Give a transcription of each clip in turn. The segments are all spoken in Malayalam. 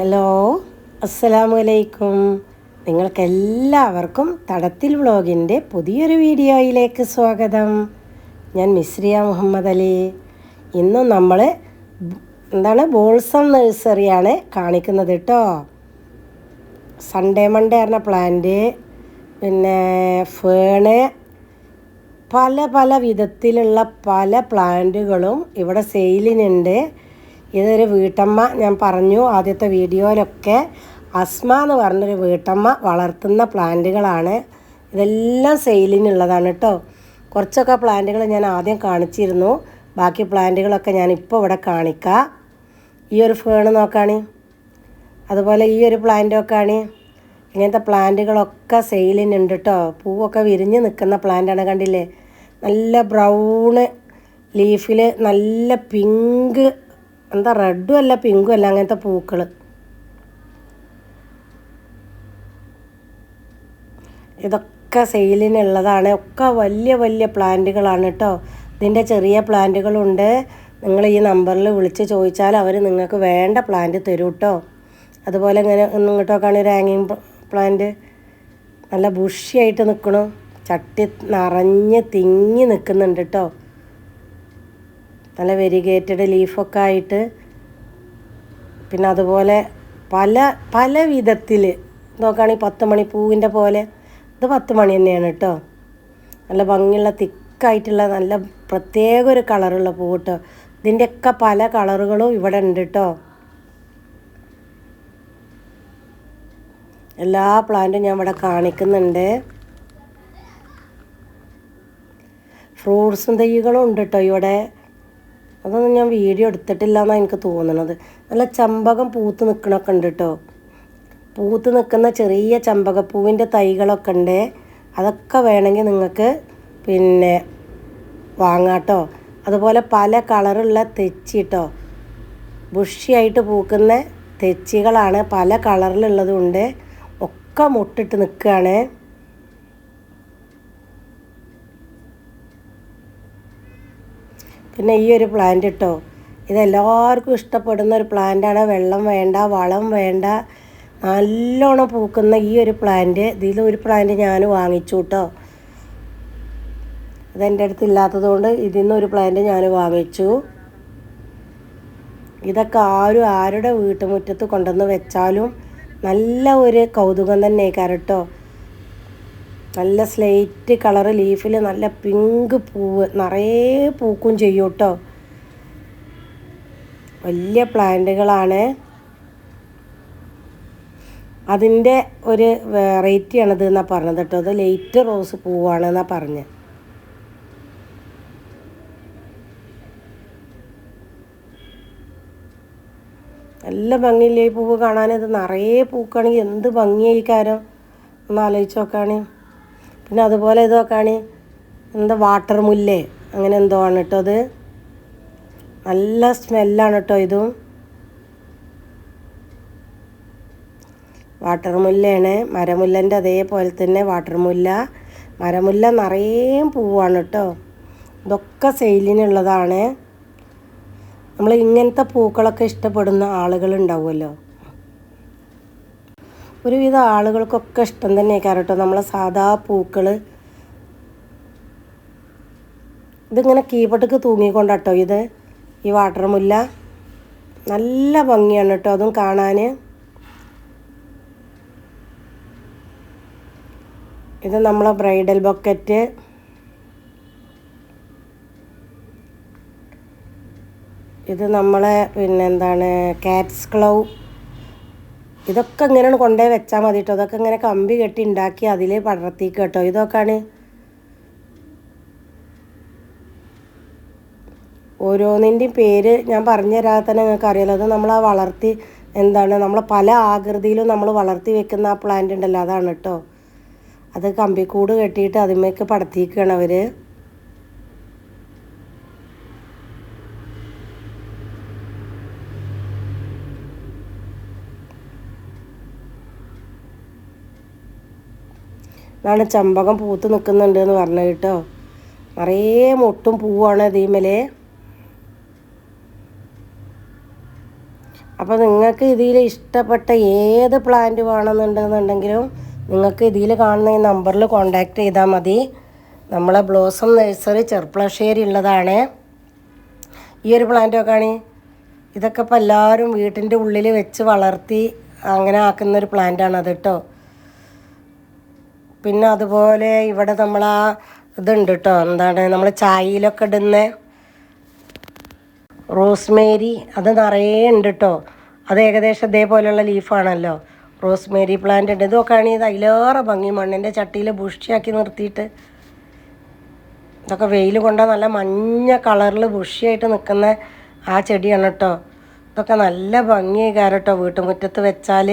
ഹലോ, അസ്സലാമു അലൈക്കും. നിങ്ങൾക്കെല്ലാവർക്കും തടത്തിൽ വ്ളോഗിൻ്റെ പുതിയൊരു വീഡിയോയിലേക്ക് സ്വാഗതം. ഞാൻ മിസ്രിയ മുഹമ്മദ് അലി. ഇന്നും നമ്മൾ ബോൾസം നഴ്സറിയാണ് കാണിക്കുന്നത് കേട്ടോ. സൺഡേ മൺഡേ പറഞ്ഞ പ്ലാന്റ്, പിന്നെ ഫേണ്, പല വിധത്തിലുള്ള പല പ്ലാന്റുകളും ഇവിടെ സെയിലിനുണ്ട്. ഇതൊരു വീട്ടമ്മ, ഞാൻ പറഞ്ഞു ആദ്യത്തെ വീഡിയോയിലൊക്കെ, അസ്മ എന്ന് പറഞ്ഞൊരു വീട്ടമ്മ വളർത്തുന്ന പ്ലാന്റുകളാണ്. ഇതെല്ലാം സെയിലിനുള്ളതാണ് കേട്ടോ. കുറച്ചൊക്കെ പ്ലാന്റുകൾ ഞാൻ ആദ്യം കാണിച്ചിരുന്നു. ബാക്കി പ്ലാന്റുകളൊക്കെ ഞാനിപ്പോൾ ഇവിടെ കാണിക്കാം. ഈ ഒരു ഫേണ് നോക്കാണ്, അതുപോലെ ഈ ഒരു പ്ലാന്റൊക്കെയാണ്. ഇങ്ങനത്തെ പ്ലാന്റുകളൊക്കെ സെയിലിനുണ്ട് കേട്ടോ. പൂവൊക്കെ വിരിഞ്ഞ് നിൽക്കുന്ന പ്ലാന്റാണ്, കണ്ടില്ലേ? നല്ല ബ്രൗണ് ലീഫിൽ നല്ല പിങ്ക്, എന്താ റെഡും അല്ല പിങ്കും അല്ല, അങ്ങനത്തെ പൂക്കൾ. ഇതൊക്കെ സെയിലിനുള്ളതാണ്. ഒക്കെ വലിയ പ്ലാന്റുകളാണ് കേട്ടോ. ഇതിൻ്റെ ചെറിയ പ്ലാന്റുകളുണ്ട്. നിങ്ങൾ ഈ നമ്പറിൽ വിളിച്ച് ചോദിച്ചാൽ അവർ നിങ്ങൾക്ക് വേണ്ട പ്ലാന്റ് തരും കേട്ടോ. അതുപോലെ ഇങ്ങനെ ഇങ്ങോട്ടൊക്കെയാണ് ഒരു ഹാങ്ങിങ് പ്ലാന്റ്, നല്ല ബുഷിയായിട്ട് നിൽക്കണു. ചട്ടി നിറഞ്ഞ് തിങ്ങി നിൽക്കുന്നുണ്ട് കേട്ടോ. നല്ല വെരിഗേറ്റഡ് ലീഫൊക്കെ ആയിട്ട്. പിന്നെ അതുപോലെ പല വിധത്തിൽ നോക്കുകയാണെങ്കിൽ 10 മണി പൂവിൻ്റെ പോലെ. ഇത് 10 മണി തന്നെയാണ് കേട്ടോ. നല്ല ഭംഗിയുള്ള തിക്കായിട്ടുള്ള നല്ല പ്രത്യേക ഒരു കളറുള്ള പൂ കേട്ടോ. ഇതിൻ്റെയൊക്കെ പല കളറുകളും ഇവിടെ ഉണ്ട് കേട്ടോ. എല്ലാ പ്ലാന്റും ഞാൻ ഇവിടെ കാണിക്കുന്നുണ്ട്. ഫ്രൂട്ട്സും തൈകളും ഉണ്ട് കേട്ടോ ഇവിടെ. അതൊന്നും ഞാൻ വീഡിയോ എടുത്തിട്ടില്ല എന്നാണ് എനിക്ക് തോന്നുന്നത്. നല്ല ചമ്പകം പൂത്ത് നിൽക്കണൊക്കെ ഉണ്ട് കേട്ടോ. പൂത്ത് നിൽക്കുന്ന ചെറിയ ചമ്പകപ്പൂവിൻ്റെ തൈകളൊക്കെ ഉണ്ട്. അതൊക്കെ വേണമെങ്കിൽ നിങ്ങൾക്ക് പിന്നെ വാങ്ങാട്ടോ. അതുപോലെ പല കളറുള്ള തെച്ചി കേട്ടോ. ബുഷിയായിട്ട് പൂക്കുന്ന തെച്ചികളാണ്, പല കളറിലുള്ളതുണ്ട്. ഒക്കെ മുട്ടിട്ട് നിൽക്കുകയാണ്. പിന്നെ ഈ ഒരു പ്ലാന്റ് കേട്ടോ, ഇതെല്ലാവർക്കും ഇഷ്ടപ്പെടുന്ന ഒരു പ്ലാന്റാണ്. വെള്ളം വേണ്ട, വളം വേണ്ട, നല്ലോണം പൂക്കുന്ന ഈ ഒരു പ്ലാന്റ്. ഇതിലൊരു പ്ലാന്റ് ഞാൻ വാങ്ങിച്ചു കേട്ടോ. ഇതെൻ്റെ അടുത്ത് ഇല്ലാത്തതുകൊണ്ട് ഇതിൽ നിന്നൊരു പ്ലാന്റ് ഞാൻ വാങ്ങിച്ചു. ഇതൊക്കെ ആരുടെ വീട്ടുമുറ്റത്ത് കൊണ്ടുവന്ന് വെച്ചാലും നല്ല ഒരു കൗതുകം തന്നെ കേട്ടോ. നല്ല സ്ലേറ്റ് കളറ് ലീഫിൽ നല്ല പിങ്ക് പൂവ് നിറയെ പൂക്കും ചെയ്യും കേട്ടോ. വലിയ പ്ലാന്റുകളാണ്. അതിൻ്റെ ഒരു വെറൈറ്റിയാണിത് എന്നാണ് പറഞ്ഞത് കേട്ടോ. അത് ലൈറ്റ് റോസ് പൂവാണ് എന്നാണ് പറഞ്ഞത്. നല്ല ഭംഗിയില്ലേ ഈ പൂവ് കാണാൻ? ഇത് നിറയെ പൂക്കാണെങ്കിൽ എന്ത് ഭംഗിയായി കാരം ഒന്ന് ആലോചിച്ച് നോക്കാണ്. പിന്നെ അതുപോലെ ഇത് നോക്കാണ്, എന്താ വാട്ടർ മുല്ലേ അങ്ങനെ എന്തോ ആണ് കേട്ടോ. അത് നല്ല സ്മെല്ലാണ് കേട്ടോ. ഇതും വാട്ടർ മുല്ലയാണ്. മരമുല്ലൻ്റെ അതേപോലെ തന്നെ വാട്ടർ മുല്ല. മരമുല്ല നിറയെ പൂവാണ് കേട്ടോ. ഇതൊക്കെ സെയിലിനുള്ളതാണ്. നമ്മൾ ഇങ്ങനത്തെ പൂക്കളൊക്കെ ഇഷ്ടപ്പെടുന്ന ആളുകളുണ്ടാവുമല്ലോ. ഒരുവിധ ആളുകൾക്കൊക്കെ ഇഷ്ടം തന്നെയാണ് കേട്ടോ നമ്മളെ സാധാ പൂക്കൾ. ഇതിങ്ങനെ കീപ്പട്ടക്ക് തൂങ്ങിക്കൊണ്ടാട്ടോ ഇത്, ഈ വാട്ടർ മുല്ല. നല്ല ഭംഗിയാണ് കേട്ടോ അതും കാണാൻ. ഇത് നമ്മളെ ബ്രൈഡൽ ബൊക്കറ്റ്. ഇത് നമ്മളെ പിന്നെന്താണ് കാറ്റ്സ് ക്ലൗ. ഇതൊക്കെ ഇങ്ങനെയാണ് കൊണ്ടുപോയി വെച്ചാൽ മതി കേട്ടോ. അതൊക്കെ ഇങ്ങനെ കമ്പി കെട്ടി ഉണ്ടാക്കി അതിൽ പടർത്തിക്ക് കേട്ടോ. ഇതൊക്കെയാണ് ഓരോന്നിൻ്റെയും പേര് ഞാൻ പറഞ്ഞു തരാതെ തന്നെ നിങ്ങൾക്ക് അറിയാലോ. അത് നമ്മൾ വളർത്തി നമ്മൾ പല ആകൃതിയിലും നമ്മൾ വളർത്തി വെക്കുന്ന ആ പ്ലാന്റ് ഉണ്ടല്ലോ, അതാണ് കേട്ടോ. അത് കമ്പിക്കൂട് കെട്ടിയിട്ട് അതിന്മേക്ക് പടർത്തിക്കുകയാണ് അവർ. ഇതാണ് ചമ്പകം പൂത്ത് നിൽക്കുന്നുണ്ട് എന്ന് പറഞ്ഞത് കേട്ടോ. നിറയെ മുട്ടും പൂവാണ് ഇതിന്മേൽ. അപ്പോൾ നിങ്ങൾക്ക് ഇതിൽ ഇഷ്ടപ്പെട്ട ഏത് പ്ലാന്റ് വേണമെന്നുണ്ടെന്നുണ്ടെങ്കിലും നിങ്ങൾക്ക് ഇതിൽ കാണുന്ന ഈ നമ്പറിൽ കോൺടാക്റ്റ് ചെയ്താൽ മതി. നമ്മളെ ബ്ലോസം നഴ്സറി ചെർപ്പളശ്ശേരി ഉള്ളതാണ്. ഈ ഒരു പ്ലാന്റൊക്കെ ആണ്, ഇതൊക്കെ ഇപ്പോൾ എല്ലാവരും വീട്ടിൻ്റെ ഉള്ളിൽ വെച്ച് വളർത്തി അങ്ങനെ ആക്കുന്നൊരു പ്ലാന്റാണത് കേട്ടോ. പിന്നെ അതുപോലെ ഇവിടെ നമ്മളാ ഇതുണ്ട് കേട്ടോ, എന്താണ് നമ്മൾ ചായയിലൊക്കെ ഇടുന്ന റോസ്മേരി, അത് നിറയെ ഉണ്ട് കേട്ടോ. അത് ഏകദേശം ഇതേപോലെയുള്ള ലീഫാണല്ലോ. റോസ്മേരി പ്ലാന്റ് ഉണ്ട്. ഇതൊക്കെയാണ് ഇത് അതിലേറെ ഭംഗി, മണ്ണിൻ്റെ ചട്ടിയിൽ ബുഷിയാക്കി നിർത്തിയിട്ട്. ഇതൊക്കെ വെയിൽ കൊണ്ടാൽ നല്ല മഞ്ഞ കളറിൽ ബുഷിയായിട്ട് നിൽക്കുന്ന ആ ചെടിയാണ് കേട്ടോ. ഇതൊക്കെ നല്ല ഭംഗിയായി കേട്ടോ വീട്ടുമുറ്റത്ത് വെച്ചാൽ.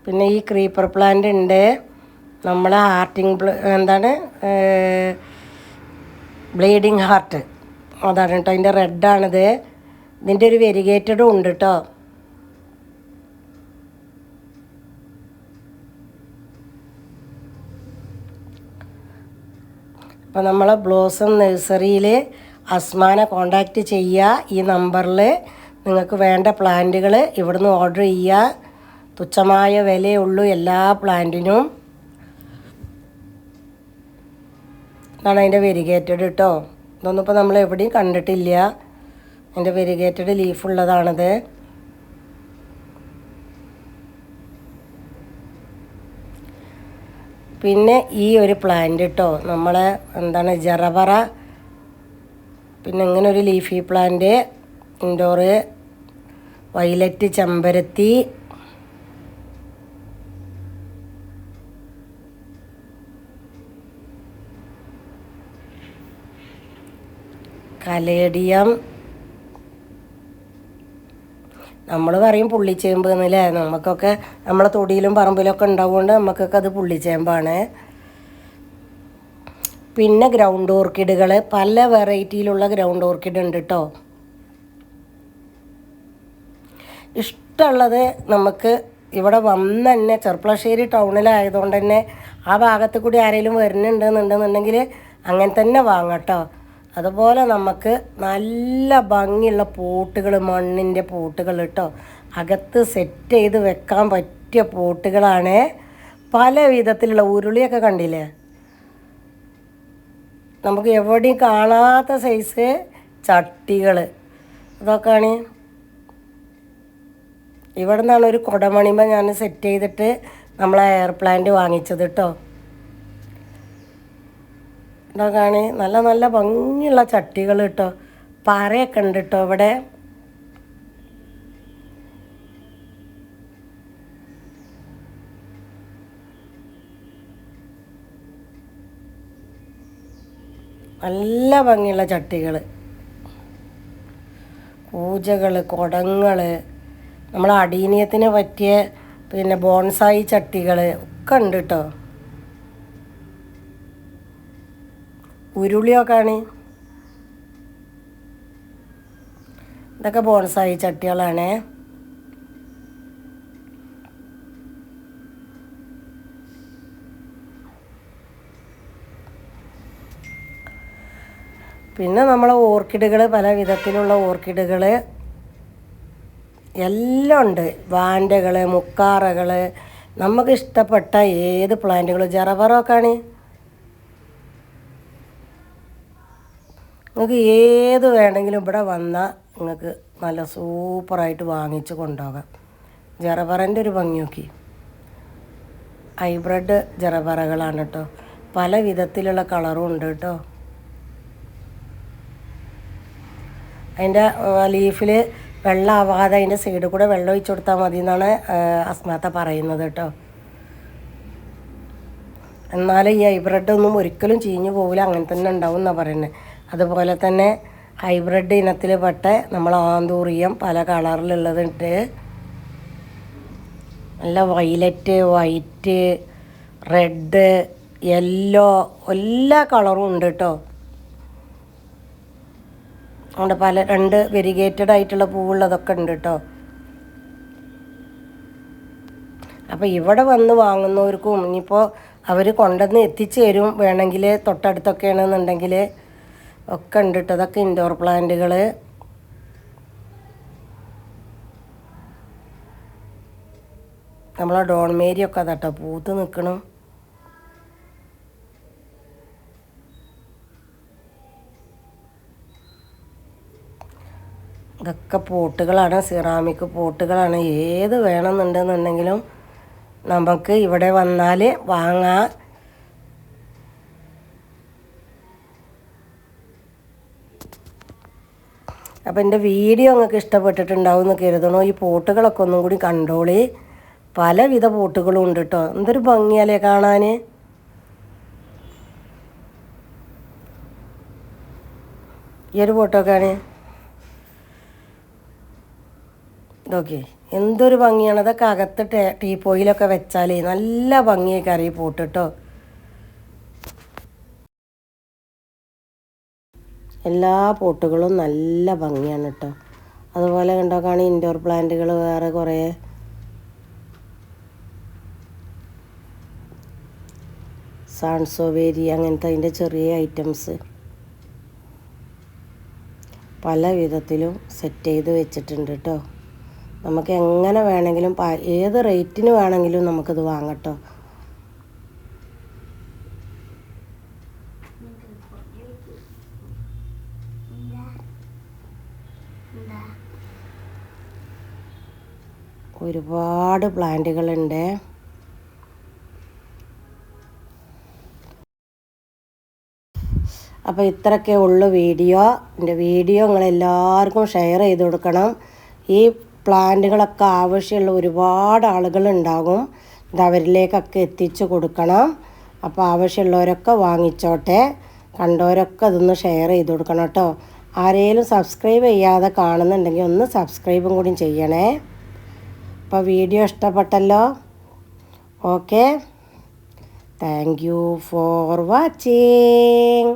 പിന്നെ ഈ ക്രീപ്പർ പ്ലാന്റ് ഉണ്ട്, നമ്മളെ എന്താണ് ബ്ലീഡിങ് ഹാർട്ട്, അതാണ് കേട്ടോ. അതിൻ്റെ റെഡാണിത്. ഇതിൻ്റെ ഒരു വെരിഗേറ്റഡും ഉണ്ട് കേട്ടോ. അപ്പോൾ നമ്മളെ ബ്ലോസം നഴ്സറിയിൽ അസ്മാനെ കോണ്ടാക്റ്റ് ചെയ്യുക. ഈ നമ്പറിൽ നിങ്ങൾക്ക് വേണ്ട പ്ലാന്റുകൾ ഇവിടുന്ന് ഓർഡർ ചെയ്യുക. തുച്ഛമായ വിലയുള്ളൂ എല്ലാ പ്ലാന്റിനും. ഇതാണ് അതിൻ്റെ വെരിഗേറ്റഡ് കേട്ടോ. ഇതൊന്നും ഇപ്പോൾ നമ്മൾ എവിടെയും കണ്ടിട്ടില്ല. അതിൻ്റെ വെരിഗേറ്റഡ് ലീഫുള്ളതാണിത്. പിന്നെ ഈ ഒരു പ്ലാന്റ് കേട്ടോ, നമ്മളെ എന്താണ് ജറബറ. പിന്നെ ഇങ്ങനെ ഒരു ലീഫി പ്ലാന്റ്, ഇൻഡോറ് വയലറ്റ് ചെമ്പരത്തി, കലേഡിയം, നമ്മൾ പറയും പുള്ളിച്ചേമ്പ് എന്നല്ലേ. നമുക്കൊക്കെ നമ്മളെ തൊടിയിലും പറമ്പിലൊക്കെ ഉണ്ടാവുകൊണ്ട് നമുക്കൊക്കെ അത് പുള്ളിച്ചേമ്പാണ്. പിന്നെ ഗ്രൗണ്ട് ഓർക്കിഡുകൾ, പല വെറൈറ്റിയിലുള്ള ഗ്രൗണ്ട് ഓർക്കിഡ് ഉണ്ട് കേട്ടോ. ഇഷ്ടമുള്ളത് നമുക്ക് ഇവിടെ വന്ന് തന്നെ, ചെർപ്പളശ്ശേരി ടൗണിലായതുകൊണ്ട് തന്നെ ആ ഭാഗത്ത് കൂടി ആരെങ്കിലും വരുന്നുണ്ടെന്നുണ്ടെന്നുണ്ടെങ്കിൽ അങ്ങനെ തന്നെ വാങ്ങട്ടോ. അതുപോലെ നമുക്ക് നല്ല ഭംഗിയുള്ള പോട്ടുകൾ, മണ്ണിൻ്റെ പോട്ടുകൾ കേട്ടോ, അകത്ത് സെറ്റ് ചെയ്ത് വെക്കാൻ പറ്റിയ പോട്ടുകളാണ്. പല വിധത്തിലുള്ള ഉരുളിയൊക്കെ കണ്ടില്ലേ, നമുക്ക് എവിടെയും കാണാത്ത സൈസ് ചട്ടികൾ. ഇതൊക്കെയാണ് ഇവിടെ നിന്നാണ് ഒരു കുടമണിമ ഞാൻ സെറ്റ് ചെയ്തിട്ട് നമ്മളെ എയർ പ്ലാന്റ് വാങ്ങിച്ചത് കേട്ടോ. ഇതൊക്കെയാണ് നല്ല നല്ല ഭംഗിയുള്ള ചട്ടികൾ കേട്ടോ. പാറയൊക്കെ ഉണ്ട് കേട്ടോ ഇവിടെ. നല്ല ഭംഗിയുള്ള ചട്ടികൾ, പൂജകൾ, കുടങ്ങൾ, നമ്മളെ അടീനിയത്തിന് പറ്റിയ പിന്നെ ബോൺസായി ചട്ടികൾ ഒക്കെ ഉണ്ട് കേട്ടോ. ഉരുളിയൊക്കെയാണ്. ഇതൊക്കെ ബോൺസായി ചട്ടികളാണ്. പിന്നെ നമ്മളെ ഓർക്കിഡുകൾ, പല വിധത്തിലുള്ള ഓർക്കിഡുകൾ എല്ലാം ഉണ്ട്. വാൻഡകൾ, മുക്കാറകൾ, നമുക്ക് ഇഷ്ടപ്പെട്ട ഏത് പ്ലാന്റുകൾ. ജറബറൊക്കെയാണ് നിങ്ങൾക്ക് ഏത് വേണമെങ്കിലും ഇവിടെ വന്നാൽ നിങ്ങൾക്ക് നല്ല സൂപ്പറായിട്ട് വാങ്ങിച്ച് കൊണ്ടുപോകാം. ജറബറൻ്റെ ഒരു ഭംഗി നോക്കി. ഹൈബ്രിഡ് ജറബറകളാണ് കേട്ടോ. പല വിധത്തിലുള്ള കളറും ഉണ്ട് കേട്ടോ. അതിൻ്റെ ലീഫിൽ വെള്ളമാവാതെ അതിൻ്റെ സൈഡിൽ കൂടെ വെള്ളം ഒഴിച്ചു കൊടുത്താൽ മതി എന്നാണ് അസ്മാത്ത പറയുന്നത് കേട്ടോ. എന്നാലും ഈ ഹൈബ്രിഡ് ഒന്നും ഒരിക്കലും ചീഞ്ഞു പോകില്ല, അങ്ങനെ തന്നെ ഉണ്ടാവും എന്നാണ് പറയുന്നത്. അതുപോലെ തന്നെ ഹൈബ്രിഡ് ഇനത്തിൽ പെട്ട നമ്മൾ ആന്തൂറിയം പല കളറിലുള്ളതുണ്ട്. നല്ല വയലറ്റ്, വൈറ്റ്, റെഡ്, യെല്ലോ എല്ലാ കളറും ഉണ്ട് കേട്ടോ. അതുകൊണ്ട് പല രണ്ട് വെരിഗേറ്റഡ് ആയിട്ടുള്ള പൂവുള്ളതൊക്കെ ഉണ്ട് കേട്ടോ. അപ്പോൾ ഇവിടെ വന്ന് വാങ്ങുന്നവർക്കും ഇനിയിപ്പോൾ അവർ കൊണ്ടുവന്ന് എത്തിച്ചു തരും വേണമെങ്കിൽ, തൊട്ടടുത്തൊക്കെ ആണെന്നുണ്ടെങ്കിൽ ഒക്കെ ഉണ്ട് കേട്ടോ. അതൊക്കെ ഇൻഡോർ പ്ലാന്റുകൾ. നമ്മളെ ഡോൺമേരിയൊക്കെ അതാട്ടോ പൂത്ത് നിൽക്കണം. ഇതൊക്കെ പോട്ടുകളാണ്, സിറാമിക് പോട്ടുകളാണ്. ഏത് വേണമെന്നുണ്ടെന്നുണ്ടെങ്കിലും നമുക്ക് ഇവിടെ വന്നാൽ വാങ്ങാം. അപ്പോൾ എൻ്റെ വീഡിയോ നിങ്ങൾക്ക് ഇഷ്ടപ്പെട്ടിട്ടുണ്ടാവും എന്ന് കരുതണോ. ഈ പോട്ടുകളൊക്കെ ഒന്നും കൂടി കണ്ടോളി. പലവിധ പോട്ടുകളും ഉണ്ട് കേട്ടോ. എന്തൊരു ഭംഗിയല്ലേ കാണാൻ. ഈ ഒരു പോട്ടൊക്കെയാണ് ഇതൊക്കെ. എന്തൊരു ഭംഗിയാണ്. അതൊക്കെ അകത്ത് ടീപ്പോയിലൊക്കെ വെച്ചാൽ നല്ല ഭംഗിയൊക്കെ അറിയി പോട്ട് കേട്ടോ. എല്ലാ പോട്ടുകളും നല്ല ഭംഗിയാണ് കേട്ടോ. അതുപോലെ കണ്ടോക്കാണ് ഇൻഡോർ പ്ലാന്റുകൾ വേറെ കുറേ സാൻസോവേരി അങ്ങനത്തെ അതിൻ്റെ ചെറിയ ഐറ്റംസ് പല വിധത്തിലും സെറ്റ് ചെയ്ത് വെച്ചിട്ടുണ്ട് കേട്ടോ. നമുക്ക് എങ്ങനെ വേണമെങ്കിലും ഏത് റേറ്റിന് വേണമെങ്കിലും നമുക്കിത് വാങ്ങട്ടോ. ഒരുപാട് പ്ലാന്റുകളുണ്ട്. അപ്പോൾ ഇത്രയൊക്കെ ഉള്ളു വീഡിയോ. എൻ്റെ വീഡിയോ നിങ്ങളെല്ലാവർക്കും ഷെയർ ചെയ്ത് കൊടുക്കണം. ഈ പ്ലാന്റുകളൊക്കെ ആവശ്യമുള്ള ഒരുപാട് ആളുകളുണ്ടാകും. ഇത് അവരിലേക്കൊക്കെ എത്തിച്ചു കൊടുക്കണം. അപ്പോൾ ആവശ്യമുള്ളവരൊക്കെ വാങ്ങിച്ചോട്ടെ. കണ്ടവരൊക്കെ അതൊന്ന് ഷെയർ ചെയ്ത് കൊടുക്കണം കേട്ടോ. ആരെങ്കിലും സബ്സ്ക്രൈബ് ചെയ്യാതെ കാണുന്നുണ്ടെങ്കിൽ ഒന്ന് സബ്സ്ക്രൈബും കൂടി ചെയ്യണേ. അപ്പോൾ വീഡിയോ ഇഷ്ടപ്പെട്ടല്ലോ. Okay, thank you for watching.